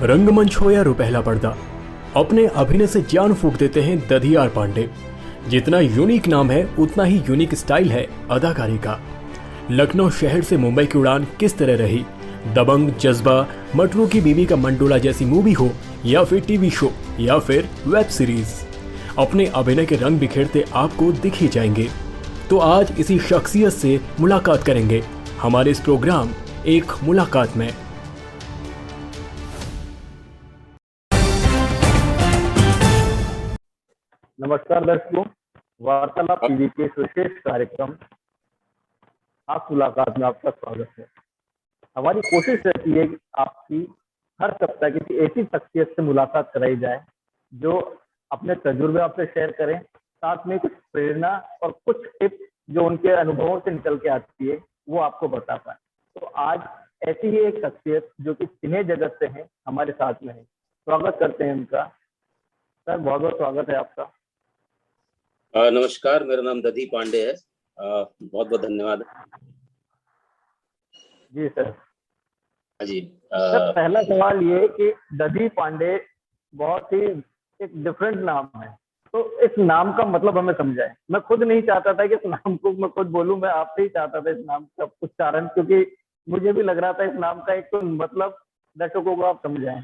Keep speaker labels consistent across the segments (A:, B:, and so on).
A: रंगमंच हो या रुपहला पर्दा, अपने अभिनय से जान फूंक देते हैं दधियार पांडे। जितना यूनिक नाम है उतना ही यूनिक स्टाइल है अदाकारी का। लखनऊ शहर से मुंबई की उड़ान किस तरह रही, दबंग, जज्बा, मटरू की बीवी का मंडोला जैसी मूवी हो या फिर टीवी शो या फिर वेब सीरीज, अपने अभिनय के रंग बिखेरते आपको दिख ही जाएंगे। तो आज इसी शख्सियत से मुलाकात करेंगे हमारे इस प्रोग्राम एक मुलाकात में।
B: नमस्कार दर्शकों, वार्तालाप टीवी के इस विशेष कार्यक्रम आप मुलाकात में आपका स्वागत है। हमारी कोशिश रहती है कि आपकी हर सप्ताह किसी ऐसी शख्सियत से मुलाकात कराई जाए जो अपने तजुर्बे आपसे शेयर करें, साथ में कुछ प्रेरणा और कुछ टिप्स जो उनके अनुभवों से निकल के आती है वो आपको बता पाए। तो आज ऐसी ही एक शख्सियत जो कि सिने जगत से है हमारे साथ में है। स्वागत करते हैं उनका। सर, बहुत बहुत स्वागत है आपका।
C: नमस्कार, मेरा नाम दधी पांडे है। बहुत बहुत धन्यवाद।
B: जी सर।
C: जी
B: सर, पहला सवाल ये कि दधी पांडे बहुत ही एक डिफरेंट नाम है, तो इस नाम का मतलब हमें समझाएं। मैं खुद नहीं चाहता था कि इस नाम को मैं खुद बोलूं, मैं आपसे ही चाहता था इस नाम का उच्चारण, क्योंकि मुझे भी लग रहा था इस नाम का एक तो मतलब दर्शकों को आप समझाएं।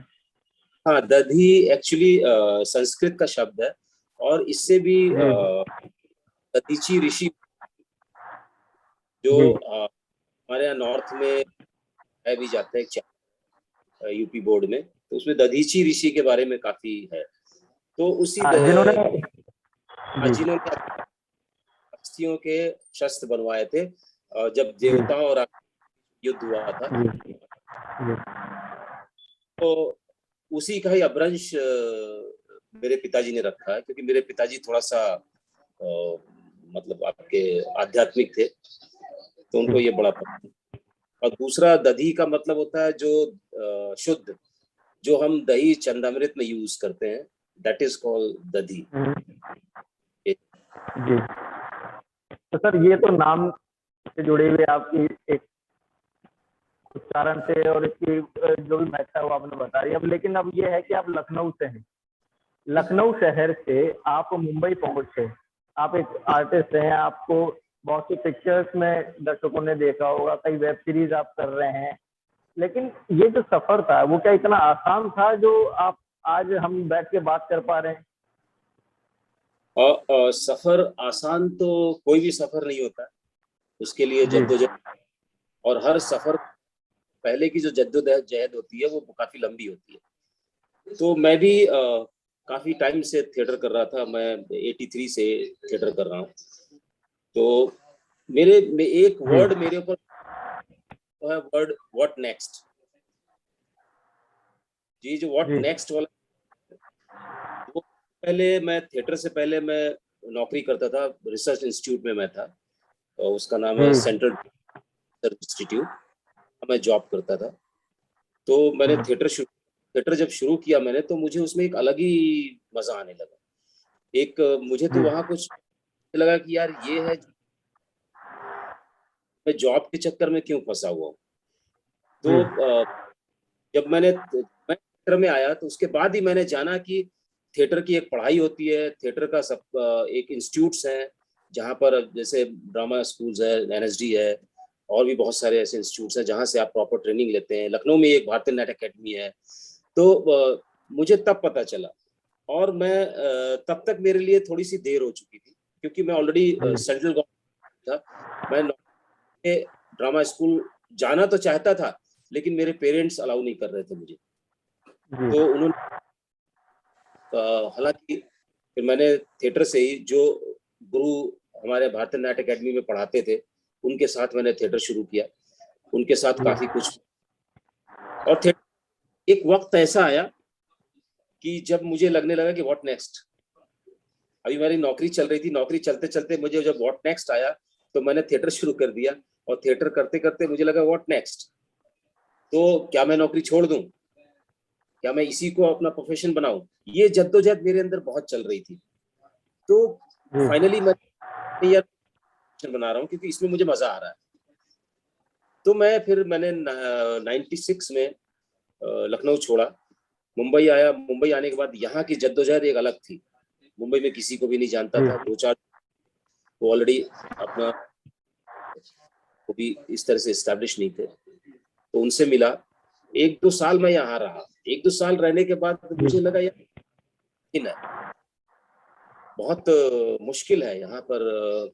C: हाँ, दधी एक्चुअली संस्कृत का शब्द है और इससे भी दधीची ऋषि जो हमारे यहाँ नॉर्थ में है भी जाते हैं यूपी बोर्ड में, तो उसमें दधीची ऋषि के बारे में काफी है। तो उसी जिन्होंने हस्तियों के शस्त्र बनवाए थे जब देवताओं और युद्ध हुआ था, तो उसी का ही अपभ्रंश मेरे पिताजी ने रखा है, क्योंकि मेरे पिताजी थोड़ा सा मतलब आपके आध्यात्मिक थे, तो उनको ये बड़ा पसंद। और दूसरा, दधी का मतलब होता है जो शुद्ध, जो हम दही चंदामृत में यूज करते हैं, दैट इज कॉल्ड दधी।
B: जी। तो सर, ये तो नाम से जुड़े हुए आपकी एक उच्चारण से और इसकी जो भी महत्ता है वो आपने बता रही। अब लेकिन अब ये है कि आप लखनऊ से हैं, लखनऊ शहर से आप मुंबई पहुंचे। आप एक आर्टिस्ट हैं, आपको बहुत सी पिक्चर्स में दर्शकों ने देखा होगा, कई वेब सीरीज आप कर रहे हैं, लेकिन ये जो सफर था वो क्या इतना आसान था जो आप आज हम बैठ के बात कर पा रहे हैं?
C: सफर आसान तो कोई भी सफर नहीं होता, उसके लिए जद्दोजहद, और हर सफर पहले की जो जद्दोजहद होती है वो काफी लंबी होती है। तो मैं भी काफी टाइम से थिएटर कर रहा था, मैं 83 से थिएटर कर रहा हूँ। तो एक वर्ड मेरे ऊपर है, वर्ड व्हाट नेक्स्ट। जी, जो व्हाट नेक्स्ट वाला, वो पहले मैं थिएटर से पहले मैं नौकरी करता था, रिसर्च इंस्टीट्यूट में मैं था, और उसका नाम है सेंट्रल रिसर्च इंस्टीट्यूट, मैं जॉब करता था। तो मैंने थिएटर जब शुरू किया मैंने, तो मुझे उसमें एक अलग ही मजा आने लगा। एक मुझे तो वहां कुछ लगा कि यार ये है, मैं जॉब के चक्कर में क्यों फंसा हुआ हूँ। तो जब मैं थिएटर में आया, तो उसके बाद ही मैंने जाना कि थिएटर की एक पढ़ाई होती है, थिएटर का सब एक इंस्टीट्यूट्स हैं जहाँ पर जैसे ड्रामा स्कूल्स है, एनएसडी है, और भी बहुत सारे ऐसे इंस्टीट्यूट्स हैं जहाँ से आप प्रॉपर ट्रेनिंग लेते हैं। लखनऊ में एक भारतीय नाट्य अकेडमी है। तो मुझे तब पता चला, और मैं तब तक मेरे लिए थोड़ी सी देर हो चुकी थी, क्योंकि मैं ऑलरेडी सेंट्रल गवर्नमेंट था। मैं ड्रामा स्कूल जाना तो चाहता था, लेकिन मेरे पेरेंट्स अलाउ नहीं कर रहे थे मुझे। तो उन्होंने हालांकि फिर मैंने थिएटर से ही, जो गुरु हमारे भारतीय नाट्य अकेडमी में पढ़ाते थे, उनके साथ मैंने थिएटर शुरू किया, उनके साथ काफी कुछ। और थिएटर एक वक्त ऐसा आया कि जब मुझे लगने लगा कि व्हाट नेक्स्ट। अभी मेरी नौकरी चल रही थी, नौकरी चलते चलते मुझे जब व्हाट नेक्स्ट आया, तो मैंने थिएटर शुरू कर दिया, और थिएटर करते करते मुझे लगा व्हाट नेक्स्ट। तो क्या मैं नौकरी छोड़ दूं, क्या मैं इसी को अपना प्रोफेशन बनाऊं? ये जद्दोजहद मेरे अंदर बहुत चल रही थी। तो फाइनली मैं ये बना रहा हूँ, क्योंकि इसमें मुझे मजा आ रहा है। तो मैंने 96 में लखनऊ छोड़ा, मुंबई आया। मुंबई आने के बाद यहाँ की जद्दोजहद एक अलग थी। मुंबई में किसी को भी नहीं जानता था, 2-4 वो ऑलरेडी अपना वो भी इस तरह से एस्टेब्लिश नहीं थे, तो उनसे मिला। 1-2 साल मैं यहाँ रहा। 1-2 साल रहने के बाद मुझे लगा यार बहुत मुश्किल है यहाँ पर,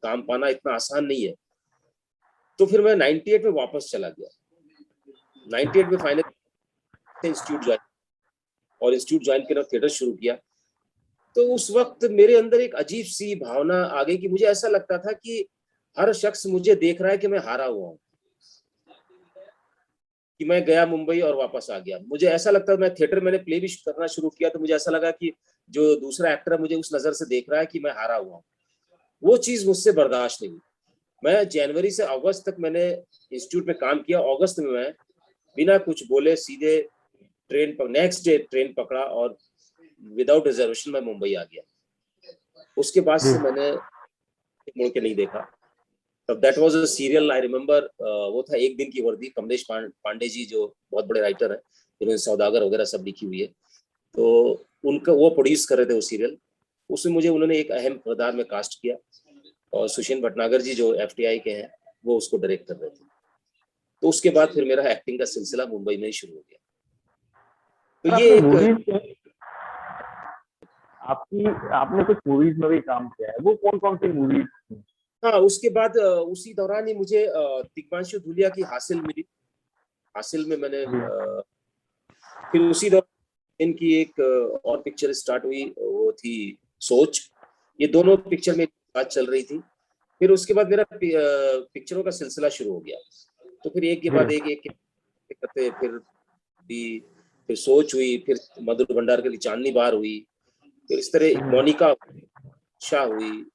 C: काम पाना इतना आसान नहीं है। तो फिर मैं 98 में वापस चला गया। 98 में फाइनल इंस्टीट्यूट ज्वाइन, और इंस्टीट्यूट ज्वाइन के बाद थिएटर शुरू किया। तो उस वक्त मेरे अंदर एक अजीब सी भावना आ गई कि मुझे ऐसा लगता था कि हर शख्स मुझे देख रहा है कि मैं हारा हुआ हूँ, कि मैं गया मुंबई और वापस आ गया। मुझे ऐसा लगता, मैं थिएटर मैंने प्ले भी करना शुरू किया तो मुझे ऐसा लगा कि जो दूसरा एक्टर मुझे उस नजर से देख रहा है कि मैं हारा हुआ हूँ। वो चीज मुझसे बर्दाश्त नहीं हुई। मैं जनवरी से अगस्त तक मैंने इंस्टीट्यूट में काम किया। अगस्त में मैं बिना कुछ बोले सीधे नेक्स्ट डे ट्रेन पकड़ा और विदाउट रिजर्वेशन मैं मुंबई आ गया। उसके बाद से मैंने मुड़ के नहीं देखा। तब that was a serial, I remember. वो था एक दिन की वर्दी, कमलेश पांडे जी जो बहुत बड़े राइटर हैं, जिन्होंने सौदागर वगैरह सब लिखी हुई है, तो उनका वो प्रोड्यूस कर रहे थे वो सीरियल। उसमें मुझे उन्होंने एक अहम किरदार में कास्ट किया, और सुशील भटनागर जी जो FTI के हैं वो उसको डायरेक्ट कर रहे थे। तो उसके बाद फिर मेरा एक्टिंग का सिलसिला मुंबई में ही शुरू हो गया। तो ये एक
B: आपने कुछ मूवीज में भी काम किया है, वो कौन कौन सी मूवीज?
C: हाँ, उसके बाद उसी दौरान ही मुझे तिग्मांशु धूलिया की हासिल मिली। हासिल में मैंने फिर उसी दौरान इनकी एक और पिक्चर स्टार्ट हुई, वो थी सोच। ये दोनों पिक्चर में बात चल रही थी। फिर उसके बाद मेरा पिक्चरों का सिलसिला शुरू हो गया। तो फिर एक के बाद एक करते फिर सोच हुई, फिर मधुर भंडारकर की चांदनी बार हुई, फिर इस तरह मोनिका शाह हुई,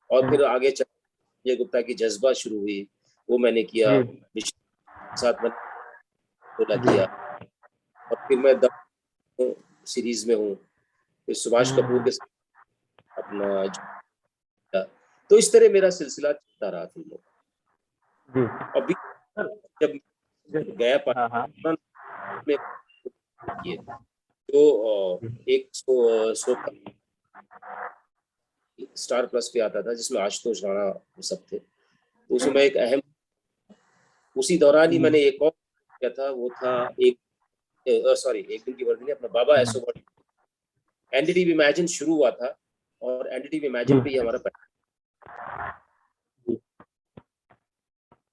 C: और फिर आगे संजय गुप्ता की जज्बा शुरू हुई, वो मैंने किया, साथ में बोला किया। और फिर मैं सीरीज में हूँ, फिर सुभाष कपूर के साथ अपना, तो इस तरह मेरा सिलसिला चलता रहा फिल्मों। अभी जब गया पाकिस्तान में किए तो एक स्टार प्लस पे आता था जिसमें आशुतोष राणा वो सब थे, तो उसमें एक अहम, उसी दौरान ही मैंने एक और किया था, वो था एक दिन की वर्दी ने अपना बाबा ऐसो बड़ी। NDTV इमेजिन शुरू हुआ था, और NDTV इमेजिन पे ही हमारा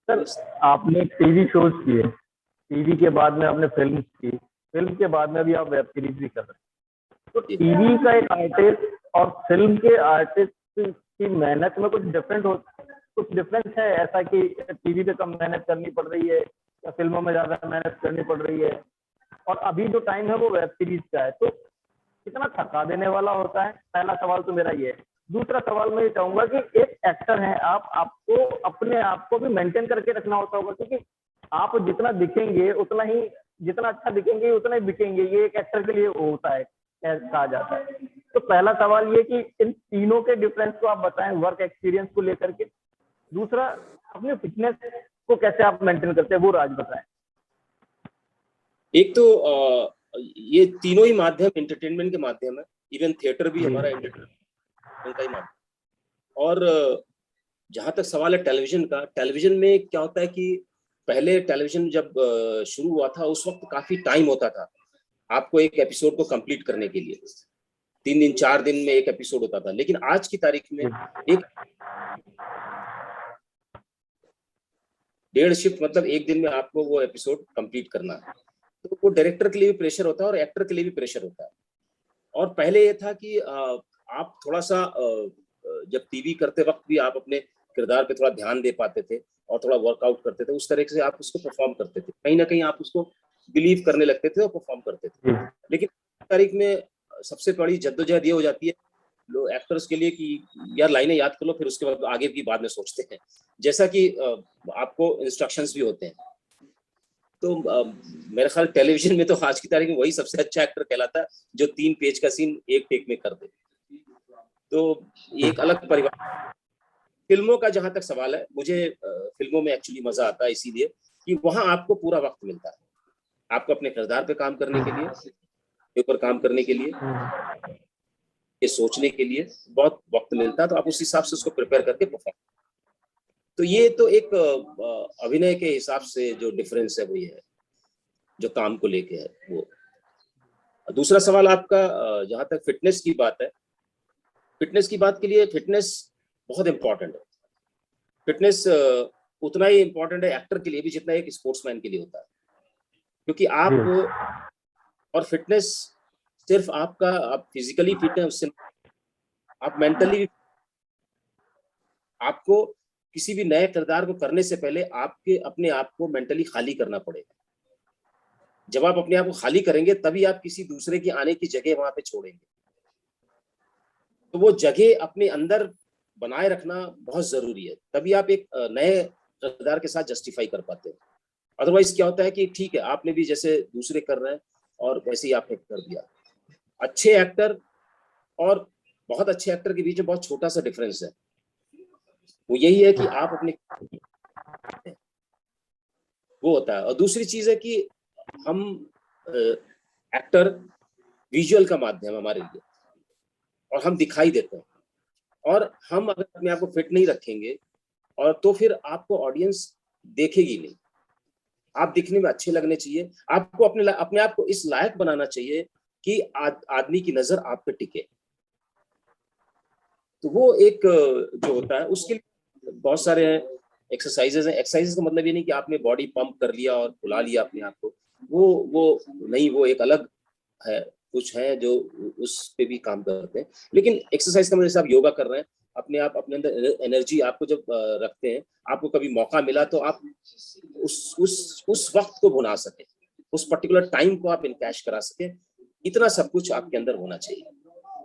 B: सर, आपने टीवी शोज किए, टीवी के बाद में आपने फिल्म की, फिल्म के बाद में भी आप वेब सीरीज भी कर रहे हैं। तो टीवी का एक आर्टिस्ट और फिल्म के आर्टिस्ट की मेहनत में कुछ डिफरेंस है ऐसा कि टीवी पे कम मेहनत करनी पड़ रही है या फिल्मों में ज्यादा मेहनत करनी पड़ रही है? और अभी जो टाइम है वो वेब सीरीज का है, तो कितना थका देने वाला होता है? पहला सवाल तो मेरा ये है। दूसरा सवाल मैं ये चाहूंगा कि एक एक्टर है, आपको अपने आप को भी मेंटेन करके रखना होता होगा, क्योंकि आप जितना दिखेंगे उतना ही, जितना अच्छा दिखेंगे उतना ही बिकेंगे, ये एक एक्टर के लिए होता है, कहा जाता है। तो पहला सवाल ये कि इन तीनों के डिफरेंस को आप बताएं, वर्क एक्सपीरियंस को लेकर के। दूसरा, अपने फिटनेस को कैसे आप मेंटेन करते हैं, वो राज बताएं।
C: एक तो ये तीनों ही माध्यम एंटरटेनमेंट के माध्यम है, इवन थिएटर भी हमारा एंटरटेनमेंट का ही माध्यम। और जहां तक सवाल है टेलीविजन का, टेलीविजन में क्या होता है कि पहले टेलीविजन जब शुरू हुआ था उस वक्त काफी टाइम होता था आपको एक एपिसोड को कंप्लीट करने के लिए। 3 दिन 4 दिन में एक एपिसोड होता था, लेकिन आज की तारीख में एक डेढ़ शिफ्ट, मतलब एक दिन में आपको वो एपिसोड कंप्लीट करना है। तो वो डायरेक्टर के लिए भी प्रेशर होता है और एक्टर के लिए भी प्रेशर होता है। और पहले ये था कि आप थोड़ा सा जब टीवी करते वक्त भी आप अपने किरदार पे थोड़ा ध्यान दे पाते थे और थोड़ा वर्कआउट करते थे, उस तरह से आप उसको परफॉर्म करते थे, कहीं ना कहीं आप उसको बिलीव करने लगते थे और परफॉर्म करते थे। लेकिन तारीख में सबसे बड़ी जद्दोजहद ये हो जाती है लोग एक्टर्स के लिए कि यार लाइनें याद कर लो, फिर उसके बाद आगे की बाद में सोचते हैं, जैसा कि आपको इंस्ट्रक्शंस भी होते हैं। तो मेरे ख्याल टेलीविजन में तो आज की तारीख में वही सबसे अच्छा एक्टर कहलाता है जो 3 पेज का सीन एक टेक में कर दे। तो एक अलग परिवार। फिल्मों का जहां तक सवाल है, मुझे फिल्मों में एक्चुअली मजा आता है इसीलिए कि वहां आपको पूरा वक्त मिलता है आपको अपने किरदार पे काम करने के लिए, के ऊपर काम करने के लिए, ये सोचने के लिए बहुत वक्त मिलता है, तो आप उस हिसाब से उसको प्रिपेयर करके परफॉर्म। तो ये तो एक अभिनय के हिसाब से जो डिफरेंस है वो ये है, जो काम को लेके है वो। दूसरा सवाल आपका, जहां तक फिटनेस की बात है, फिटनेस की बात के लिए फिटनेस बहुत इंपॉर्टेंट है। फिटनेस उतना ही इंपॉर्टेंट है एक्टर के लिए भी जितना एक स्पोर्ट्समैन के लिए होता है, क्योंकि आप और फिटनेस सिर्फ आपका, आप फिजिकली फिट है उससे, आप मेंटली भी, आपको किसी भी नए किरदार को करने से पहले आपके अपने आप को मेंटली खाली करना पड़ेगा। जब आप अपने आप को खाली करेंगे तभी आप किसी दूसरे की आने की जगह वहां पे छोड़ेंगे। तो वो जगह अपने अंदर बनाए रखना बहुत जरूरी है, तभी आप एक नए किरदार के साथ जस्टिफाई कर पाते हैं। अदरवाइज क्या होता है कि ठीक है, आपने भी जैसे दूसरे कर रहे हैं और वैसे ही आपने कर दिया। अच्छे एक्टर और बहुत अच्छे एक्टर के बीच में बहुत छोटा सा डिफरेंस है, वो यही है कि आप अपने, वो होता है। और दूसरी चीज है कि हम एक्टर विजुअल का माध्यम हमारे लिए, और हम दिखाई देते हैं, और हम अगर अपने आप को फिट नहीं रखेंगे और तो फिर आपको ऑडियंस देखेगी नहीं। आप दिखने में अच्छे लगने चाहिए, आपको अपने आप को इस लायक बनाना चाहिए कि आदमी की नजर आप पे टिके। तो वो एक जो होता है, उसके लिए बहुत सारे एक्सरसाइजेज हैं। एक्सरसाइजेज का मतलब ये नहीं कि आपने बॉडी पंप कर लिया और फुला लिया अपने आप को, वो नहीं, वो एक अलग है। कुछ है जो उस पे भी काम करते हैं, लेकिन एक्सरसाइज का मतलब जैसे आप योगा कर रहे हैं, अपने आप अपने अंदर एनर्जी आपको जब रखते हैं, आपको कभी मौका मिला तो आप उस वक्त को भुना सके, उस पर्टिकुलर टाइम को आप इनकैश करा सके, इतना सब कुछ आपके अंदर होना चाहिए।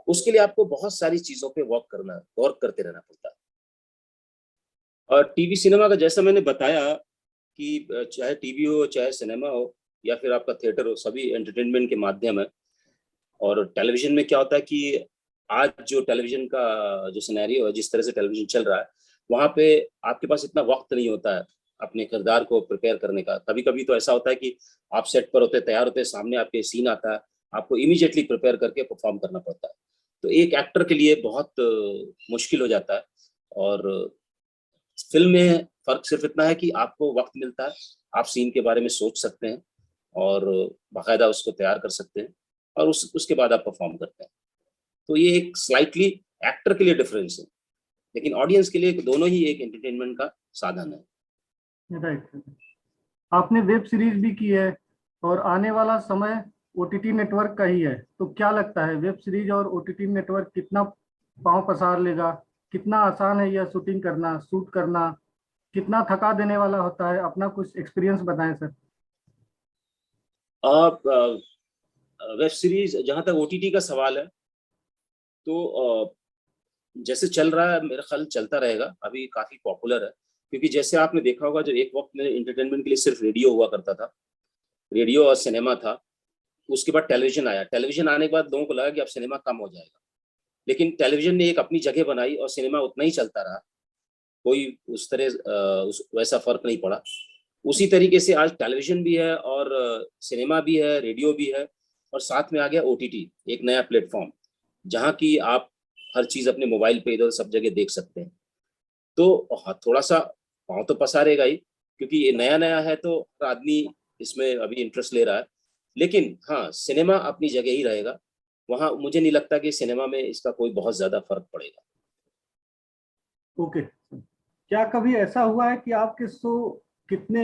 C: उसके लिए आपको बहुत सारी चीजों पे वर्क करते रहना पड़ता है। और टीवी सिनेमा का जैसा मैंने बताया कि चाहे टीवी हो, चाहे सिनेमा हो, या फिर आपका थिएटर हो, सभी एंटरटेनमेंट के माध्यम है। और टेलीविजन में क्या होता है कि आज जो टेलीविजन का जो सिनेरियो है, जिस तरह से टेलीविजन चल रहा है, वहां पे आपके पास इतना वक्त नहीं होता है अपने किरदार को प्रिपेयर करने का। कभी कभी तो ऐसा होता है कि आप सेट पर होते, तैयार होते, सामने आपके सीन आता है, आपको इमीडिएटली प्रिपेयर करके परफॉर्म करना पड़ता है। तो एक एक्टर के लिए बहुत मुश्किल हो जाता है। और फिल्म में फर्क सिर्फ इतना है कि आपको वक्त मिलता है, आप सीन के बारे में सोच सकते हैं और बाकायदा उसको तैयार कर सकते हैं, और उसके बाद आप परफॉर्म करते हैं। तो ये एक स्लाइटली एक्टर के लिए डिफरेंस है, लेकिन ऑडियंस के लिए दोनों ही एक एंटरटेनमेंट का साधन है।
D: राइट। आपने वेब सीरीज भी की है और आने वाला समय ओटीटी नेटवर्क का ही है, तो क्या लगता है वेब सीरीज और ओटीटी नेटवर्क कितना पांव पसार लेगा? कितना आसान है यह शूटिंग करना, शूट करना? कितना थका देने वाला होता है? अपना कुछ एक्सपीरियंस बताएं सर।
C: आप वेब सीरीज, जहां तक ओटीटी का सवाल है, तो जैसे चल रहा है मेरा ख्याल चलता रहेगा, अभी काफी पॉपुलर है। क्योंकि जैसे आपने देखा होगा, जो एक वक्त में एंटरटेनमेंट के लिए सिर्फ रेडियो हुआ करता था, रेडियो और सिनेमा था, उसके बाद टेलीविजन आया। टेलीविजन आने के बाद लोगों को लगा कि अब सिनेमा कम हो जाएगा, लेकिन टेलीविजन ने एक अपनी जगह बनाई और सिनेमा उतना ही चलता रहा, कोई उस तरह वैसा फर्क नहीं पड़ा। उसी तरीके से आज टेलीविजन भी है और सिनेमा भी है, रेडियो भी है, और साथ में आ गया ओटीटी, एक नया प्लेटफॉर्म जहाँ की आप हर चीज अपने मोबाइल पे इधर सब जगह देख सकते हैं। तो थोड़ा सा पाँव तो पसारेगा ही, क्योंकि ये नया नया है, तो हर आदमी इसमें अभी इंटरेस्ट ले रहा है। लेकिन हाँ, सिनेमा अपनी जगह ही रहेगा, वहाँ मुझे नहीं लगता कि सिनेमा में इसका कोई बहुत ज्यादा फर्क पड़ेगा।
D: ओके। क्या कभी ऐसा हुआ है कि आपके शो कितने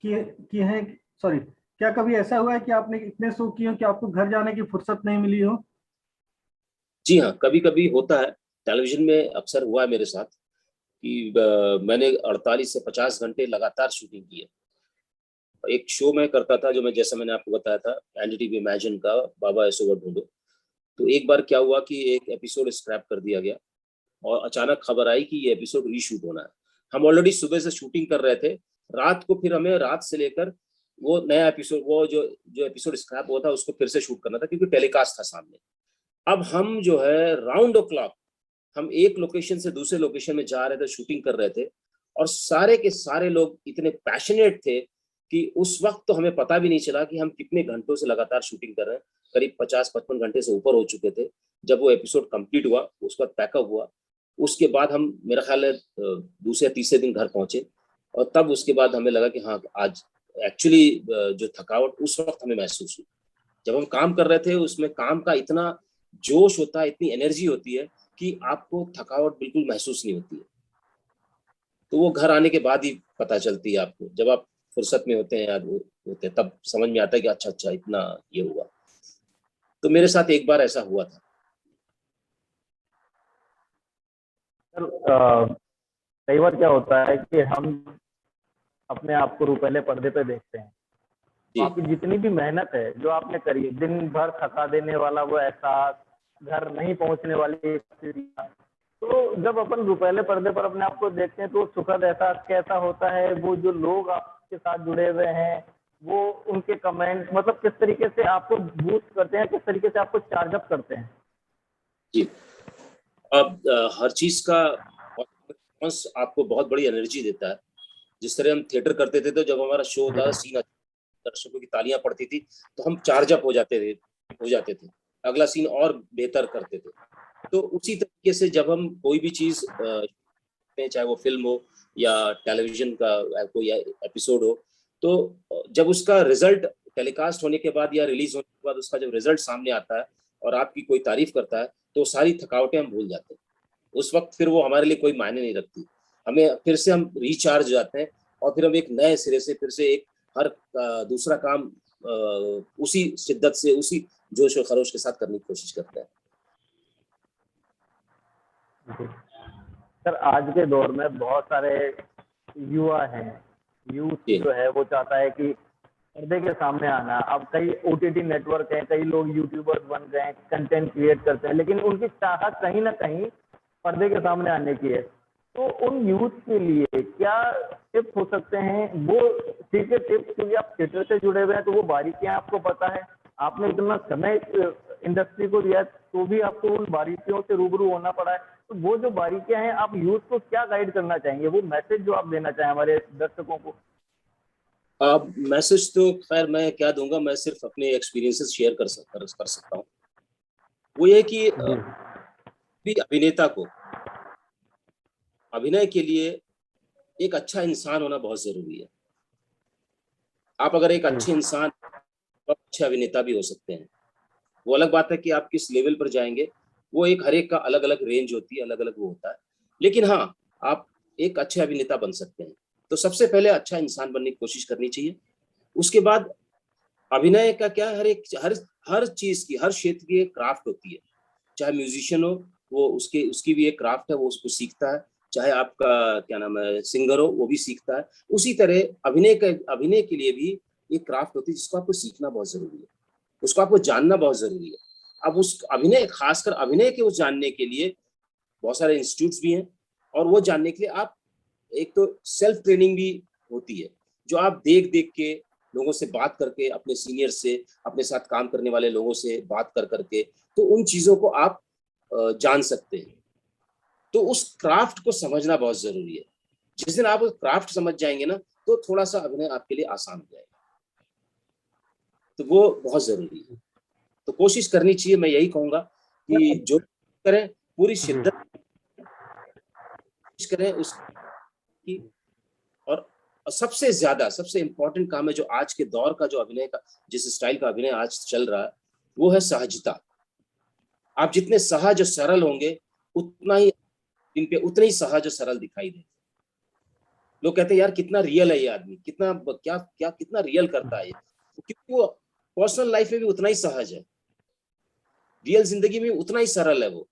D: किए हैं, सॉरी, क्या कभी ऐसा हुआ है कि आपने इतने शो किए हो कि आपको घर जाने की फुर्सत नहीं मिली हो?
C: जी हाँ, कभी कभी होता है। टेलीविजन में अक्सर हुआ है मेरे साथ कि मैंने 48 से 50 घंटे लगातार शूटिंग की है। एक शो मैं करता था, जो मैं, जैसा मैंने आपको बताया था, एनडीटीवी इमेजिन का, बाबा ऐसो वर ढूंढो। तो एक बार क्या हुआ कि एक एपिसोड स्क्रैप कर दिया गया, और अचानक खबर आई कि ये एपिसोड रीशूट होना है। हम ऑलरेडी सुबह से शूटिंग कर रहे थे, रात को फिर हमें रात से लेकर वो नया एपिसोड, वो जो जो एपिसोड स्क्रैप हुआ था, उसको फिर से शूट करना था, क्योंकि टेलीकास्ट था सामने। अब हम जो है राउंड द क्लॉक हम एक लोकेशन से दूसरे लोकेशन में जा रहे थे, शूटिंग कर रहे थे, और सारे के सारे लोग इतने पैशनेट थे कि उस वक्त तो हमें पता भी नहीं चला कि हम कितने घंटों से लगातार शूटिंग कर रहे हैं। करीब 50-55 घंटे से ऊपर हो चुके थे। जब वो एपिसोड कंप्लीट हुआ, उसके बाद पैकअप हुआ, उसके बाद हम, मेरा ख्याल है दूसरे तीसरे दिन घर पहुंचे, और तब उसके बाद हमें लगा कि हाँ, आज एक्चुअली जो थकावट उस वक्त हमें महसूस हुई। जब हम काम कर रहे थे, उसमें काम का इतना जोश होता है, इतनी एनर्जी होती है कि आपको थकावट बिल्कुल महसूस नहीं होती है। तो वो घर आने के बाद ही पता चलती है आपको, जब आप फुर्सत में होते हैं, याद होते हैं, तब समझ में आता है कि अच्छा अच्छा इतना ये हुआ। तो मेरे साथ एक बार ऐसा हुआ था।
B: सर कई बार क्या होता है कि हम अपने आप को रुपहले पर्दे पे देखते हैं, तो आपकी जितनी भी मेहनत है जो आपने करी है, दिन भर थका देने वाला वो एहसास, घर नहीं पहुंचने वाली स्थितियां, तो जब अपन रुपहले पर्दे पर अपने आप को देखते हैं तो सुखद एहसास कैसा होता है? वो जो लोग आपके साथ जुड़े हुए हैं, वो उनके कमेंट मतलब किस तरीके से आपको बूस्ट करते हैं, किस तरीके से आपको चार्ज अप करते हैं?
C: जी, अब हर चीज का रिस्पॉन्स आपको बहुत बड़ी एनर्जी देता है। जिस तरह हम थिएटर करते थे, तो जब हमारा शो होता था, सीन दर्शकों की तालियां पड़ती थी, तो हम चार्ज अप हो जाते थे, अगला सीन और बेहतर करते थे। तो उसी तरीके से जब हम कोई भी चीज चाहे वो फिल्म हो या टेलीविजन का कोई एपिसोड हो, तो जब उसका रिजल्ट टेलीकास्ट होने के बाद या रिलीज होने के बाद उसका जब रिजल्ट सामने आता है और आपकी कोई तारीफ करता है, तो सारी थकावटें हम भूल जाते हैं। उस वक्त फिर वो हमारे लिए कोई मायने नहीं रखती। हमें फिर से हम रिचार्ज हो जाते हैं, और फिर हम एक नए सिरे से फिर से एक हर दूसरा काम उसी शिद्दत से, उसी जोश और खरोश के साथ करने की कोशिश करते हैं।
B: सर आज के दौर में बहुत सारे युवा हैं, यूथ जो है वो चाहता है कि पर्दे के सामने आना। अब कई ओटीटी नेटवर्क हैं, कई लोग यूट्यूबर्स बन गए हैं, कंटेंट क्रिएट करते हैं, लेकिन उनकी चाहत कहीं ना कहीं पर्दे के सामने आने की है। तो उन यूथ के लिए क्या टिप्स हो सकते हैं? वो ठीक है टिप्स, क्योंकि आप थिएटर से जुड़े हुए हैं तो वो बारीकियां आपको पता है, आपने इतना समय इंडस्ट्री को दिया, तो भी आपको उन बारीकियों से रूबरू होना पड़ा है। तो वो जो बारीकियां हैं, आप यूथ को क्या गाइड करना चाहेंगे? वो मैसेज जो आप देना चाहें हमारे दर्शकों को।
C: मैसेज तो खैर मैं क्या दूंगा, मैं सिर्फ अपने एक्सपीरियंसेस शेयर कर सकता हूँ। वो ये कि भी अभिनेता को अभिनय के लिए एक अच्छा इंसान होना बहुत जरूरी है। आप अगर एक अच्छे इंसान, तो अच्छे अभिनेता भी हो सकते हैं। वो अलग बात है कि आप किस लेवल पर जाएंगे, वो एक हर एक का अलग अलग रेंज होती है, अलग अलग वो होता है। लेकिन हाँ, आप एक अच्छे अभिनेता बन सकते हैं। तो सबसे पहले अच्छा इंसान बनने की कोशिश करनी चाहिए। उसके बाद अभिनय का क्या, हर चीज की, हर क्षेत्र की एक क्राफ्ट होती है। चाहे म्यूजिशियन हो, वो उसकी भी एक क्राफ्ट है, वो उसको सीखता है। चाहे आपका क्या नाम है सिंगर हो, वो भी सीखता है। उसी तरह अभिनय के लिए भी एक क्राफ्ट होती है, जिसको आपको सीखना बहुत जरूरी है, उसको आपको जानना बहुत जरूरी है। अब उस अभिनय, खासकर अभिनय के उस जानने के लिए बहुत सारे इंस्टीट्यूट्स भी हैं, और वो जानने के लिए आप, एक तो सेल्फ ट्रेनिंग भी होती है, जो आप देख देख के, लोगों से बात करके, अपने सीनियर से, अपने साथ काम करने वाले लोगों से बात कर करके, तो उन चीजों को आप जान सकते हैं। तो उस क्राफ्ट को समझना बहुत जरूरी है। जिस दिन आप उस क्राफ्ट समझ जाएंगे ना, तो थोड़ा सा अभिनय आपके लिए आसान हो जाएगा। तो वो बहुत जरूरी है। तो कोशिश करनी चाहिए, मैं यही कहूंगा कि जो करें पूरी शिद्दत करें उसकी। और सबसे ज्यादा, सबसे इंपॉर्टेंट काम है जो आज के दौर का, जो अभिनय का, जिस स्टाइल का अभिनय आज चल रहा है, वो है सहजता। आप जितने सहज और सरल होंगे, उतना ही इन पे उतने ही सहज और सरल दिखाई देते। लोग कहते हैं यार कितना रियल है ये आदमी, कितना रियल करता है ये, क्योंकि वो पर्सनल लाइफ में भी उतना ही सहज है, रियल जिंदगी में उतना ही सरल है वो।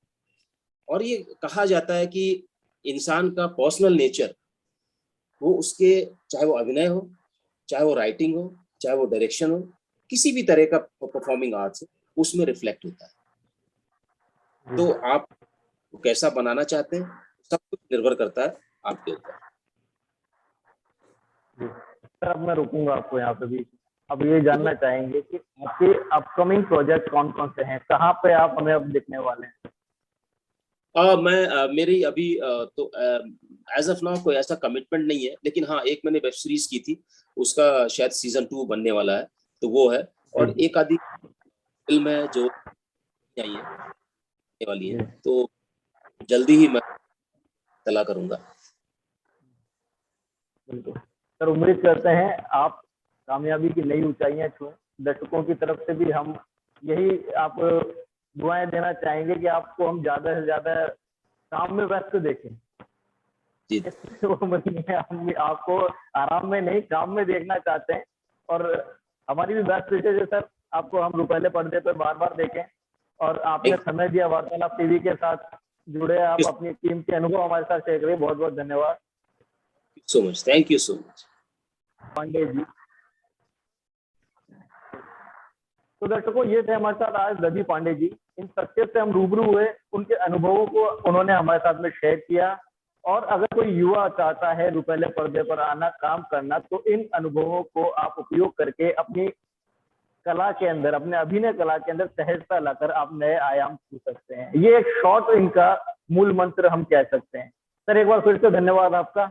C: और ये कहा जाता है कि इंसान का पर्सनल नेचर, वो उसके, चाहे वो अभिनय हो, चाहे वो राइटिंग हो, चाहे वो डायरेक्शन हो, किसी भी तरह का परफॉर्मिंग आर्ट्स हो, उसमें रिफ्लेक्ट होता है। तो आप कैसा बनाना चाहते हैं, सब कुछ निर्भर करता है आपके ऊपर।
B: सर अब मैं रुकूंगा आपको यहाँ पे भी। अब ये जानना चाहेंगे कि आपके अपकमिंग प्रोजेक्ट कौन कौन से हैं, कहाँ पे आप हमें अब दिखने वाले हैं?
C: मेरी अभी तो एज ऑफ नाउ कोई ऐसा कमिटमेंट नहीं है, लेकिन हाँ एक मैंने वेब सीरीज की थी, उसका शायद सीजन 2 बनने वाला है, तो वो है। और एक आधी फिल्म है जो आई है, आने वाली है, तो जल्दी ही मैं तला करूंगा।
B: बिल्कुल सर, उम्मीद करते हैं आप कामयाबी की नई ऊंचाइयां छुएं। दर्शकों की तरफ से भी हम यही आप दुआएं देना चाहेंगे कि आपको हम ज्यादा से ज्यादा काम में व्यस्त देखें।
C: जी
B: हम आपको आराम में नहीं, काम में देखना चाहते हैं। और हमारी भी बेस्ट विशेष है सर, आपको हम रुपहले पर्दे पर बार बार देखें। और आपने समय दिया वार्तालाप टीवी के साथ जुड़े, आप अपनी कीमती अनुभव हमारे साथ शेयर करिए। बहुत बहुत धन्यवाद
C: so much, thank you so much
B: Pandey ji. तो दर्शकों, ये थे हमारे साथ आज दधी पांडे जी। इन शख्सियत से हम रूबरू हुए, उनके अनुभवों को उन्होंने हमारे साथ में शेयर किया। और अगर कोई युवा चाहता है रुपहले पर्दे पर आना, काम करना, तो इन अनुभवों को आप उपयोग करके अपनी कला के अंदर, अपने अभिनय कला के अंदर सहजता लाकर आप नए आयाम छू सकते हैं। ये एक शॉर्ट इनका मूल मंत्र हम कह सकते हैं। सर एक बार फिर से धन्यवाद आपका।